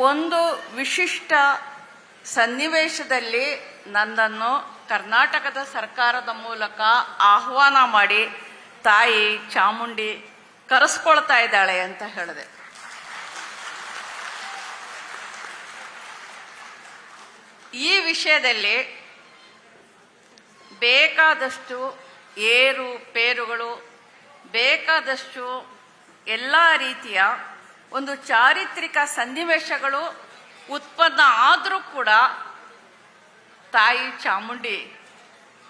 ಒಂದು ವಿಶಿಷ್ಟ ಸನ್ನಿವೇಶದಲ್ಲಿ ನನ್ನನ್ನು ಕರ್ನಾಟಕದ ಸರ್ಕಾರದ ಮೂಲಕ ಆಹ್ವಾನ ಮಾಡಿ ತಾಯಿ ಚಾಮುಂಡಿ ಕರೆಸ್ಕೊಳ್ತಾ ಇದ್ದಾಳೆ ಅಂತ ಹೇಳಿದೆ. ಈ ವಿಷಯದಲ್ಲಿ ಬೇಕಾದಷ್ಟು ಏರುಪೇರುಗಳು, ಬೇಕಾದಷ್ಟು ಎಲ್ಲ ರೀತಿಯ ಒಂದು ಚಾರಿತ್ರಿಕ ಸನ್ನಿವೇಶಗಳು ಉತ್ಪನ್ನ ಆದರೂ ಕೂಡ ತಾಯಿ ಚಾಮುಂಡಿ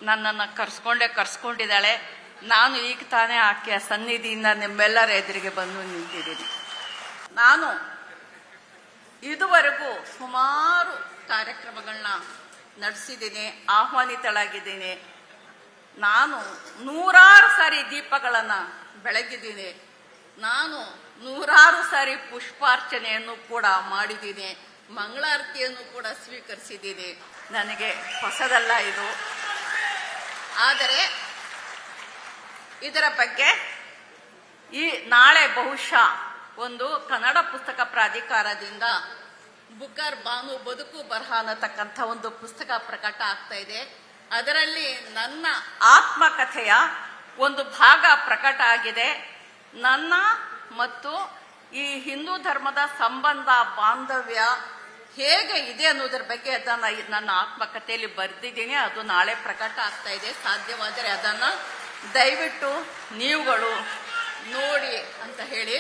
ನನ್ನನ್ನು ಕರ್ಸ್ಕೊಂಡಿದ್ದಾಳೆ. ನಾನು ಈಗ ತಾನೇ ಆಕೆಯ ಸನ್ನಿಧಿಯಿಂದ ನಿಮ್ಮೆಲ್ಲರ ಎದುರಿಗೆ ಬಂದು ನಿಂತಿದ್ದೀನಿ. ನಾನು ಇದುವರೆಗೂ ಸುಮಾರು ಕಾರ್ಯಕ್ರಮಗಳನ್ನ ನಡೆಸಿದ್ದೀನಿ, ಆಹ್ವಾನಿತಳಾಗಿದ್ದೀನಿ. ನಾನು 100 ಸಾರಿ ದೀಪಗಳನ್ನು ಬೆಳಗಿದ್ದೀನಿ. ನಾನು 100 ಸಾರಿ ಪುಷ್ಪಾರ್ಚನೆಯನ್ನು ಕೂಡ ಮಾಡಿದ್ದೀನಿ, ಮಂಗಳಾರತಿಯನ್ನು ಕೂಡ ಸ್ವೀಕರಿಸಿದ್ದೀನಿ. ನನಗೆ ಹೊಸದಲ್ಲ ಇದು. ಆದರೆ ಇದರ ಬಗ್ಗೆ ನಾಳೆ ಬಹುಶಃ ಒಂದು ಕನ್ನಡ ಪುಸ್ತಕ ಪ್ರಾಧಿಕಾರದಿಂದ ಬುಕ್ಕರ್ ಬಾನು ಬದುಕು ಬರಹ ಅನ್ನತಕ್ಕಂಥ ಒಂದು ಪುಸ್ತಕ ಪ್ರಕಟ ಆಗ್ತಾ ಇದೆ. ಅದರಲ್ಲಿ ನನ್ನ ಆತ್ಮಕಥೆಯ ಒಂದು ಭಾಗ ಪ್ರಕಟ ಆಗಿದೆ. ನನ್ನ ಮತ್ತು ಈ ಹಿಂದೂ ಧರ್ಮದ ಸಂಬಂಧ ಬಾಂಧವ್ಯ ಹೇಗೆ ಇದೆ ಅನ್ನೋದ್ರ ಬಗ್ಗೆ ಅದನ್ನು ನನ್ನ ಆತ್ಮಕಥೆಯಲ್ಲಿ ಬರೆದಿದ್ದೀನಿ. ಅದು ನಾಳೆ ಪ್ರಕಟ ಆಗ್ತಾ ಇದೆ. ಸಾಧ್ಯವಾದರೆ ಅದನ್ನು ದಯವಿಟ್ಟು ನೀವುಗಳು ನೋಡಿ ಅಂತ ಹೇಳಿ